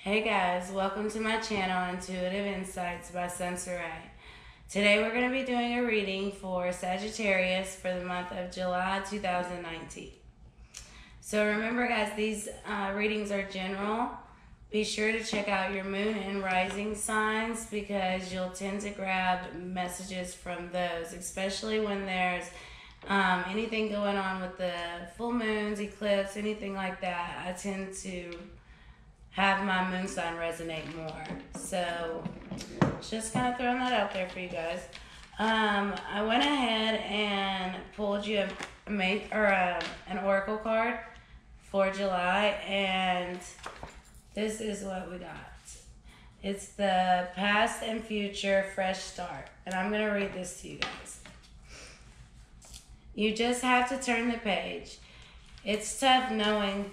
Hey guys, welcome to my channel, Intuitive Insights by Sensoray. Today we're going to be doing a reading for Sagittarius for the month of July 2019. So remember guys, these readings are general. Be sure to check out your moon and rising signs because you'll tend to grab messages from those, especially when there's anything going on with the full moons, eclipse, anything like that. I tend to have my moon sign resonate more. So just kind of throwing that out there for you guys. I went ahead and pulled you an oracle card for July, and this is what we got. It's the past and future fresh start, and I'm going to read this to you guys. You just have to turn the page. It's tough knowing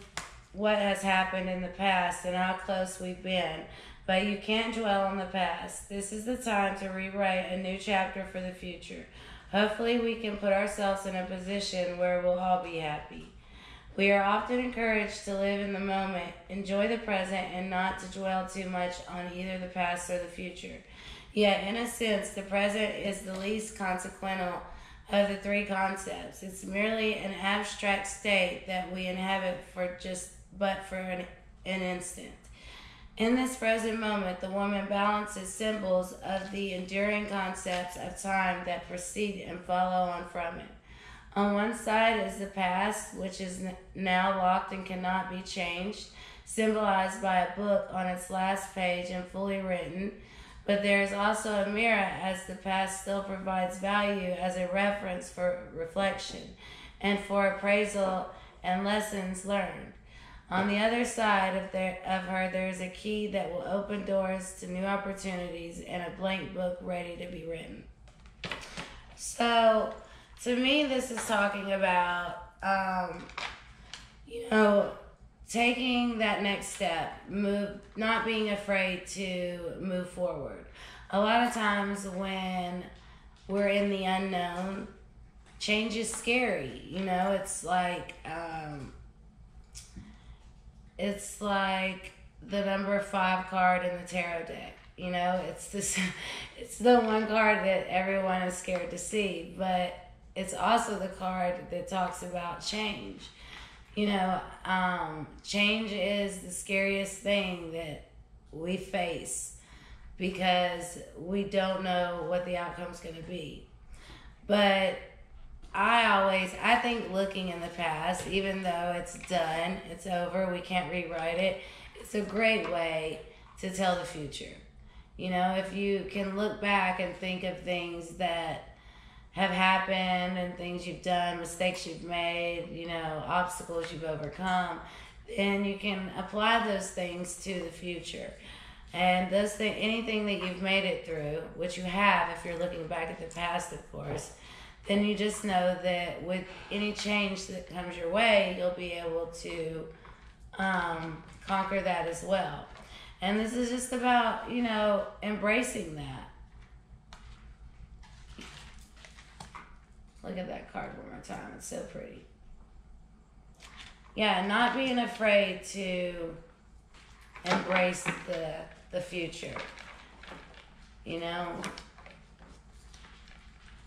what has happened in the past and how close we've been, but you can't dwell on the past. This is the time to rewrite a new chapter for the future. Hopefully we can put ourselves in a position where we'll all be happy. We are often encouraged to live in the moment, enjoy the present, and not to dwell too much on either the past or the future. Yet, in a sense, the present is the least consequential of the three concepts. It's merely an abstract state that we inhabit for an instant. In this present moment, the woman balances symbols of the enduring concepts of time that precede and follow on from it. On one side is the past, which is now locked and cannot be changed, symbolized by a book on its last page and fully written. But there is also a mirror, as the past still provides value as a reference for reflection and for appraisal and lessons learned. On the other side of her, there is a key that will open doors to new opportunities and a blank book ready to be written. So, to me, this is talking about, taking that next step, not being afraid to move forward. A lot of times when we're in the unknown, change is scary. It's like the number 5 card in the tarot deck. It's the one card that everyone is scared to see, but it's also the card that talks about change. Change is the scariest thing that we face because we don't know what the outcome's going to be. But I think looking in the past, even though it's done, it's over, we can't rewrite it, it's a great way to tell the future. If you can look back and think of things that have happened and things you've done, mistakes you've made, obstacles you've overcome, then you can apply those things to the future. And anything that you've made it through, which you have if you're looking back at the past, of course, then you just know that with any change that comes your way, you'll be able to conquer that as well. And this is just about, embracing that. Look at that card one more time. It's so pretty. Yeah, not being afraid to embrace the future.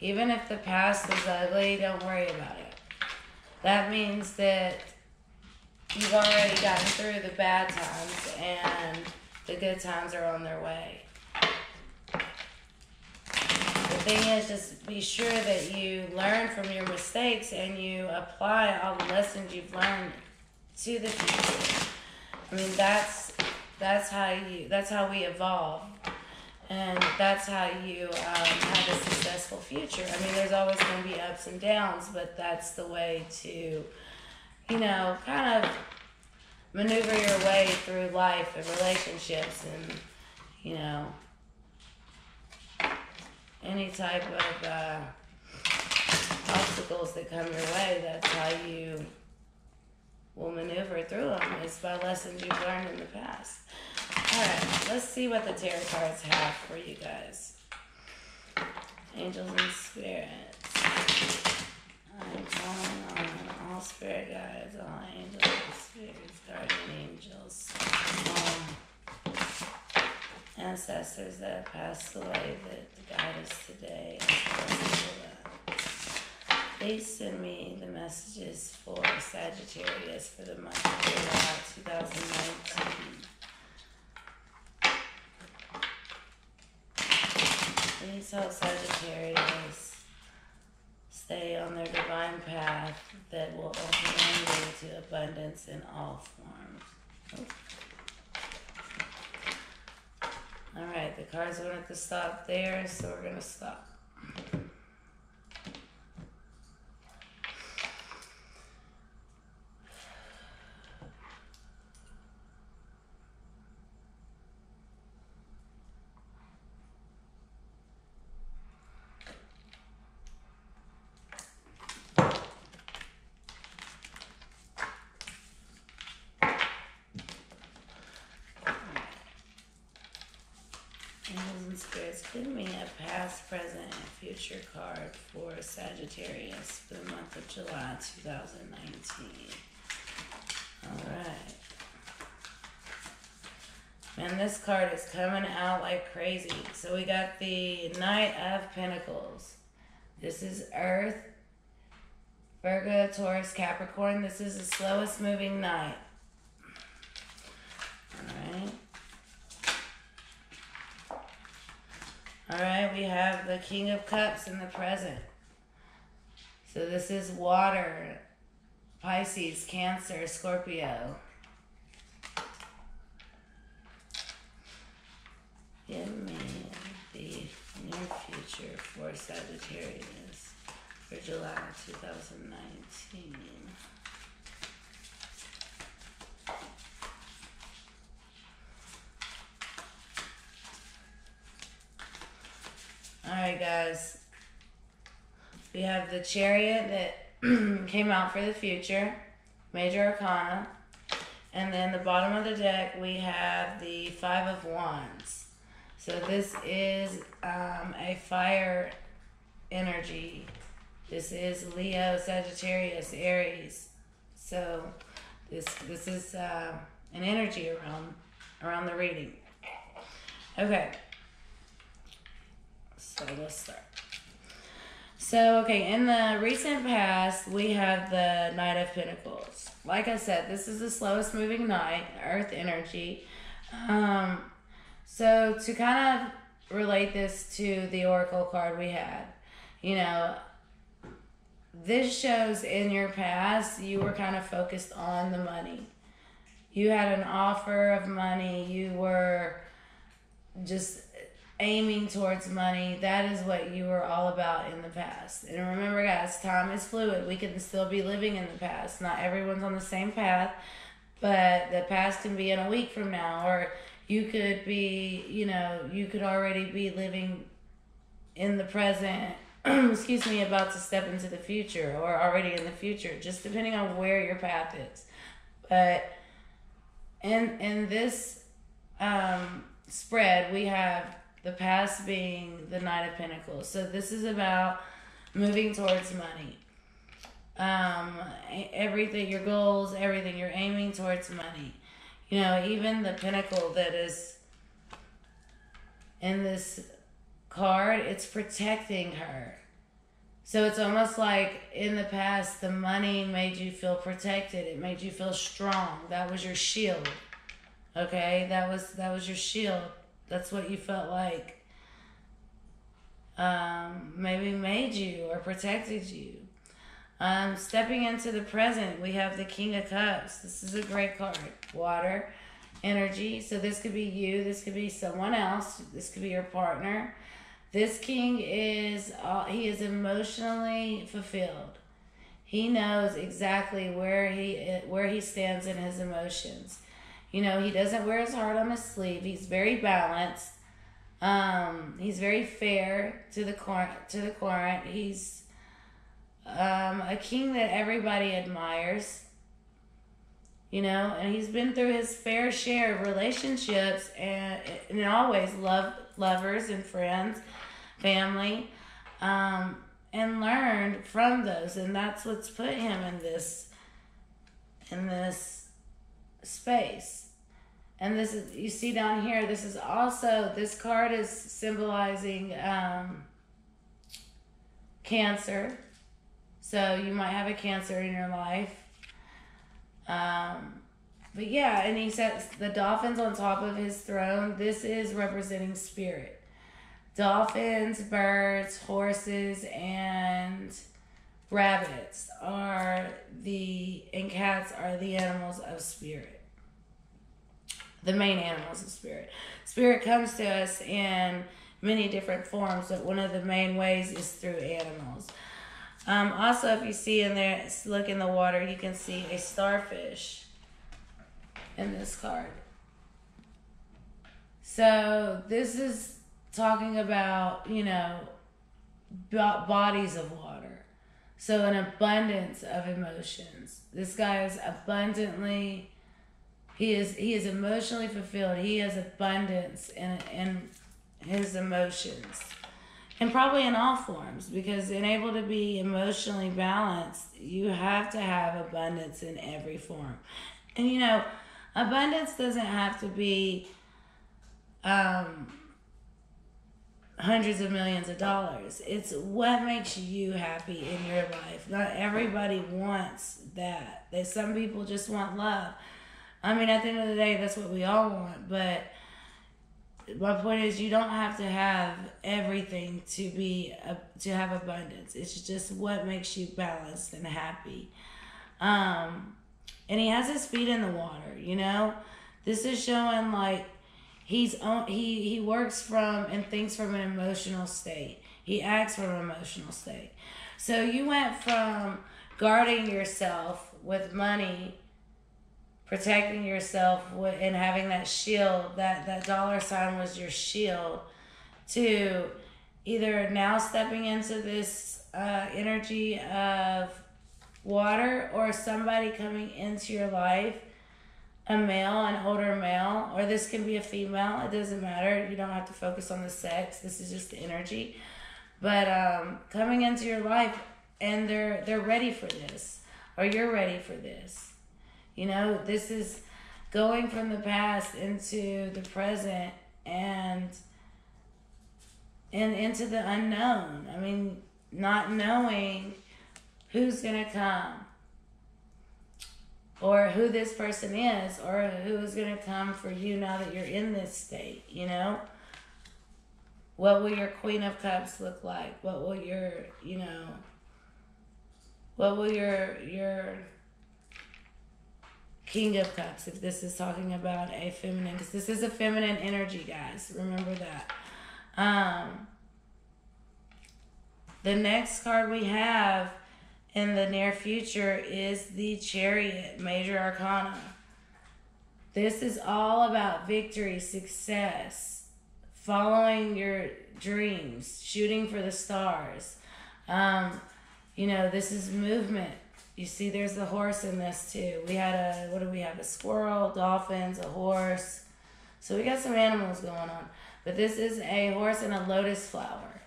Even if the past is ugly, don't worry about it. That means that you've already gotten through the bad times and the good times are on their way. The thing is, just be sure that you learn from your mistakes and you apply all the lessons you've learned to the future. I mean, that's how we evolve, and that's how you have a successful future. I mean, there's always going to be ups and downs, but that's the way to, kind of maneuver your way through life and relationships and, any type of obstacles that come your way. That's how you will maneuver through them, is by lessons you've learned in the past. Alright, let's see what the tarot cards have for you guys. Angels and spirits. I'm calling on all spirit guides, all angels, spirits, guardian angels. ancestors that have passed away that guide us today. Please send me the messages for Sagittarius for the month of July 2019. Please help Sagittarius stay on their divine path that will ultimately lead to abundance in all forms. Alright, the cards wanted to stop there, so we're going to stop. Spirits, give me a past, present, and future card for Sagittarius for the month of July 2019. Alright. Man, this card is coming out like crazy. So we got the Knight of Pentacles. This is Earth, Virgo, Taurus, Capricorn. This is the slowest moving night. Alright. Alright, we have the King of Cups in the present. So this is water, Pisces, Cancer, Scorpio. Give me the near future for Sagittarius for July 2019. Alright guys, we have the Chariot that came out for the future, Major Arcana, and then the bottom of the deck we have the Five of Wands. So this is a fire energy. This is Leo, Sagittarius, Aries. So this is an energy around the reading. Okay. So let's start. So, okay, in the recent past, we have the Knight of Pentacles. Like I said, this is the slowest moving night, Earth energy. So to kind of relate this to the Oracle card we had, you know, this shows in your past, you were kind of focused on the money. You had an offer of money. You were just aiming towards money. That is what you were all about in the past. And remember guys, time is fluid. We can still be living in the past. Not everyone's on the same path, but the past can be in a week from now, or you could be, you know, you could already be living in the present, excuse me, about to step into the future, or already in the future, just depending on where your path is. But in this spread, we have the past being the Knight of Pentacles. So this is about moving towards money. Everything, your goals, everything, you're aiming towards money. You know, even the pentacle that is in this card, it's protecting her. So it's almost like in the past, the money made you feel protected. It made you feel strong. That was your shield. Okay? That was your shield. That's what you felt like maybe made you or protected you. Stepping into the present, we have the King of Cups. This is a great card. Water, energy. So this could be you. This could be someone else. This could be your partner. This king is, he is emotionally fulfilled. He knows exactly where he stands in his emotions. You know, he doesn't wear his heart on his sleeve. He's very balanced. He's very fair to the current. He's a king that everybody admires. You know, and he's been through his fair share of relationships and always lovers and friends, family, and learned from those. And that's what's put him in this space. And this is, you see down here, this is also, this card is symbolizing Cancer. So you might have a Cancer in your life. But yeah, and he says the dolphins on top of his throne, this is representing spirit. Dolphins, birds, horses, and rabbits and cats are the animals of spirit. The main animals of spirit. Spirit comes to us in many different forms, but one of the main ways is through animals. Also, if you see in there, look in the water, you can see a starfish in this card. So this is talking about, you know, bodies of water. So an abundance of emotions. This guy is abundantly, he is emotionally fulfilled. He has abundance in his emotions. And probably in all forms, because in able to be emotionally balanced, you have to have abundance in every form. And you know, abundance doesn't have to be hundreds of millions of dollars. It's what makes you happy in your life. Not everybody wants that. Some people just want love. I mean, at the end of the day, that's what we all want, but my point is, you don't have to have everything to have abundance. It's just what makes you balanced and happy. And he has his feet in the water. You know, this is showing like he works from and thinks from an emotional state. He acts from an emotional state. So you went from guarding yourself with money, protecting yourself and having that shield, that dollar sign was your shield, to either now stepping into this energy of water, or somebody coming into your life, a male, an older male, or this can be a female. It doesn't matter. You don't have to focus on the sex. This is just the energy. But coming into your life, and they're ready for this, or you're ready for this. You know, this is going from the past into the present and into the unknown. I mean, not knowing who's going to come, or who this person is, or who is going to come for you now that you're in this state, you know? What will your Queen of Cups look like? What will your, you know, what will your King of Cups, if this is talking about a feminine, because this is a feminine energy, guys. Remember that. The next card we have in the near future is the Chariot, Major Arcana. This is all about victory, success, following your dreams, shooting for the stars. You know, this is movement. You see, there's the horse in this too. We had what do we have? A squirrel, dolphins, a horse. So we got some animals going on. But this is a horse and a lotus flower.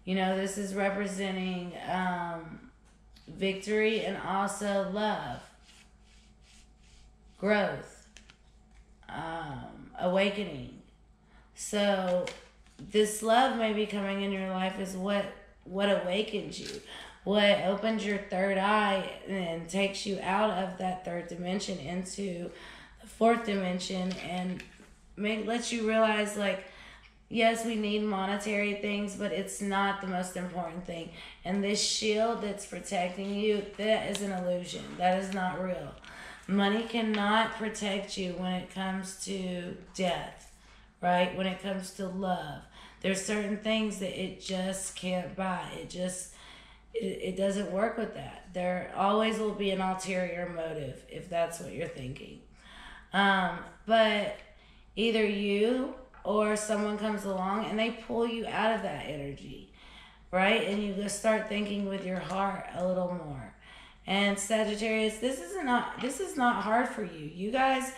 You know, this is representing victory and also love, growth, awakening. So this love may be coming in your life is what awakens you. What opens your third eye and takes you out of that third dimension into the fourth dimension, and lets you realize, like, yes, we need monetary things, but it's not the most important thing. And this shield that's protecting you, that is an illusion. That is not real. Money cannot protect you when it comes to death, right? When it comes to love. There's certain things that it just can't buy. It doesn't work with that. There always will be an ulterior motive, if that's what you're thinking. But either you or someone comes along and they pull you out of that energy, right? And you just start thinking with your heart a little more. And Sagittarius, this is not hard for you. You guys,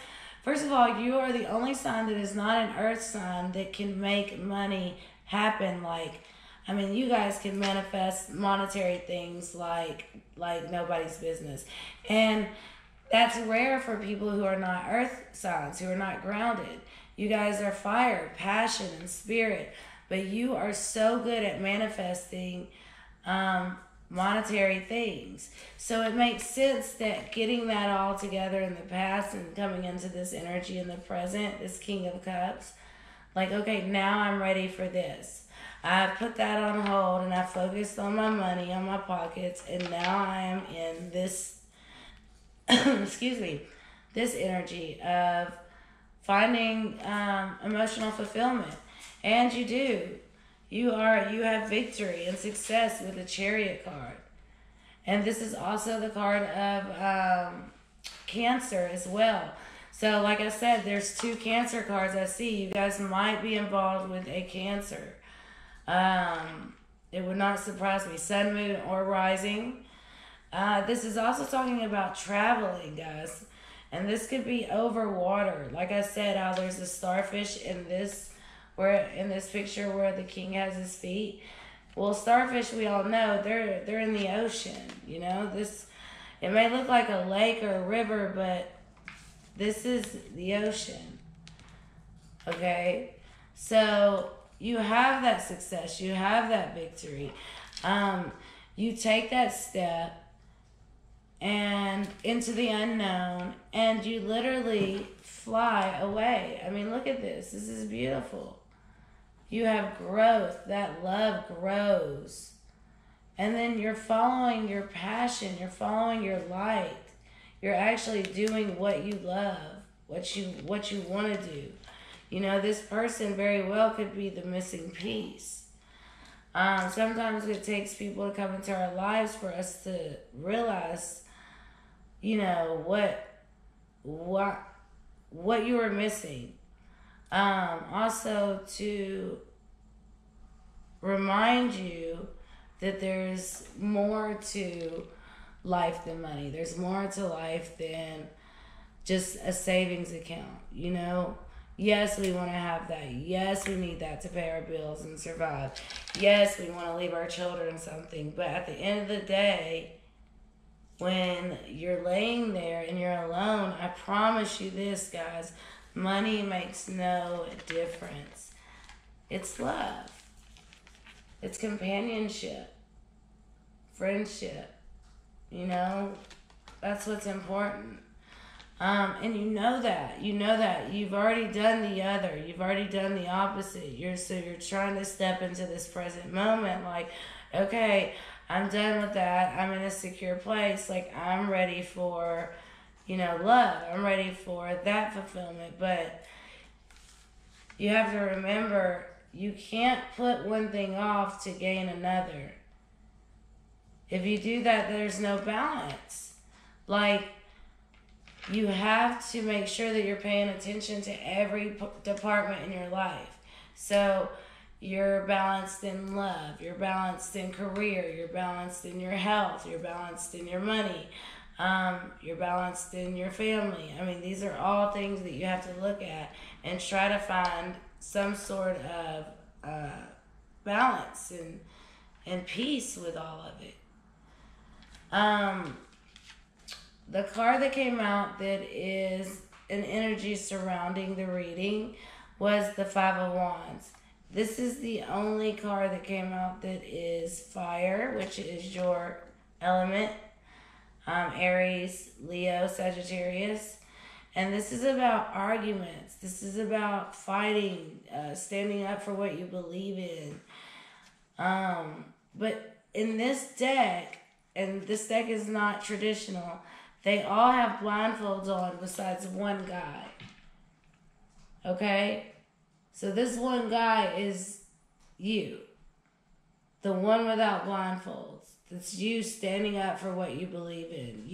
first of all, you are the only sign that is not an earth sign that can make money happen. Like, I mean, you guys can manifest monetary things like nobody's business. And That's rare for people who are not earth signs, who are not grounded. You guys are fire, passion, and spirit. But you are so good at manifesting monetary things. So it makes sense that getting that all together in the past and coming into this energy in the present, this King of Cups, like, okay, now I'm ready for this. I put that on hold and I focused on my money, on my pockets, and now I am in this, excuse me, this energy of finding emotional fulfillment. And you do. You have victory and success with the Chariot card. And this is also the card of Cancer as well. So like I said, there's 2 Cancer cards I see. You guys might be involved with a Cancer. It would not surprise me. Sun, moon, or rising. This is also talking about traveling, guys. And this could be over water. Like I said, how there's a starfish in this picture where the king has his feet. Well, starfish, we all know, they're in the ocean. You know, it may look like a lake or a river, but this is the ocean. Okay? So you have that success. You have that victory. You take that step and into the unknown, and you literally fly away. I mean, look at this. This is beautiful. You have growth. That love grows. And then you're following your passion. You're following your light. You're actually doing what you love, what you want to do. You know, this person very well could be the missing piece. Sometimes it takes people to come into our lives for us to realize, you know, what you were missing. Also to remind you that there's more to life than money. There's more to life than just a savings account, you know? Yes, we want to have that. Yes, we need that to pay our bills and survive. Yes, we want to leave our children something. But at the end of the day, when you're laying there and you're alone, I promise you this, guys, money makes no difference. It's love. It's companionship. Friendship. You know, that's what's important. And you know that. You've already done the other. You've already done the opposite. You're trying to step into this present moment like, okay, I'm done with that. I'm in a secure place. Like, I'm ready for, you know, love. I'm ready for that fulfillment. But you have to remember, you can't put one thing off to gain another. If you do that, there's no balance. Like, you have to make sure that you're paying attention to every department in your life. So you're balanced in love, you're balanced in career, you're balanced in your health, you're balanced in your money, you're balanced in your family. I mean, these are all things that you have to look at and try to find some sort of balance and peace with all of it. The card that came out that is an energy surrounding the reading was the Five of Wands. This is the only card that came out that is fire, which is your element. Aries, Leo, Sagittarius. And this is about arguments. This is about fighting, standing up for what you believe in. But in this deck, and this deck is not traditional, they all have blindfolds on besides one guy. Okay? So this one guy is you. The one without blindfolds. It's you standing up for what you believe in.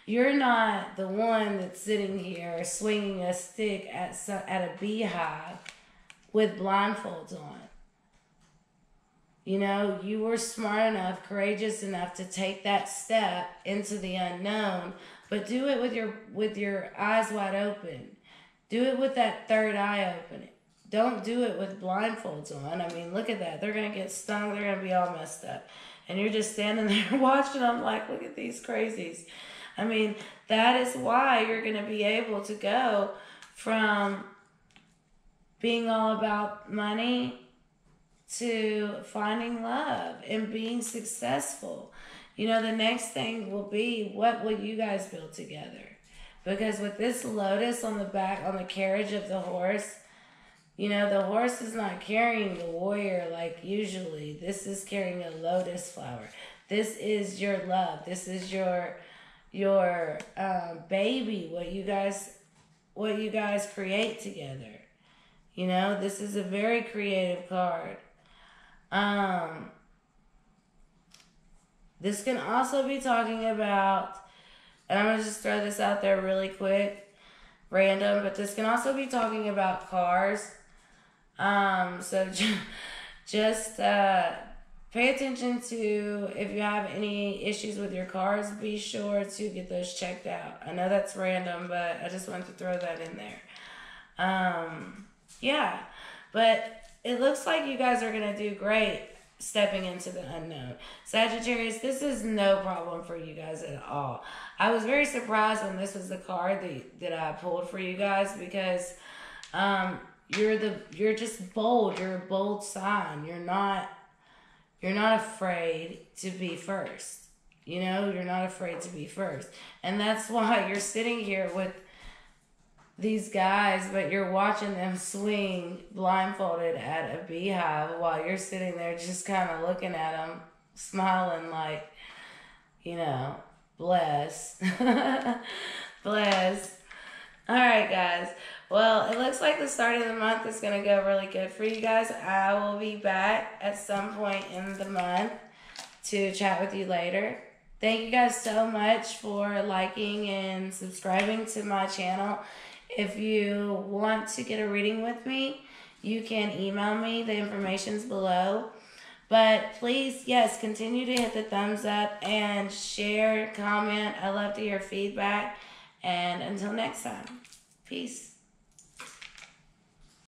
You're not the one that's sitting here swinging a stick at a beehive with blindfolds on. You know, you were smart enough, courageous enough to take that step into the unknown, but do it with your eyes wide open. Do it with that third eye open. Don't do it with blindfolds on. I mean, look at that. They're going to get stung. They're going to be all messed up. And you're just standing there watching them like, look at these crazies. I mean, that is why you're going to be able to go from being all about money to finding love and being successful. You know, the next thing will be, what will you guys build together? Because with this lotus on the back, on the carriage of the horse, you know, the horse is not carrying the warrior like usually. This is carrying a lotus flower. This is your love. This is your baby, what you guys create together. You know, this is a very creative card. This can also be talking about, and I'm going to just throw this out there really quick, random, but this can also be talking about cars. So just pay attention to, if you have any issues with your cars, be sure to get those checked out. I know that's random, but I just wanted to throw that in there. Yeah, but it looks like you guys are going to do great stepping into the unknown. Sagittarius, this is no problem for you guys at all. I was very surprised when this was the card that I pulled for you guys, because you're just bold. You're a bold sign. You're not afraid to be first. You know, you're not afraid to be first. And that's why you're sitting here with these guys, but you're watching them swing blindfolded at a beehive while you're sitting there just kind of looking at them, smiling like, you know, bless. Bless. All right, guys. Well, it looks like the start of the month is going to go really good for you guys. I will be back at some point in the month to chat with you later. Thank you guys so much for liking and subscribing to my channel. If you want to get a reading with me, you can email me. The information's below. But please, yes, continue to hit the thumbs up and share, comment. I love to hear feedback. And until next time, peace.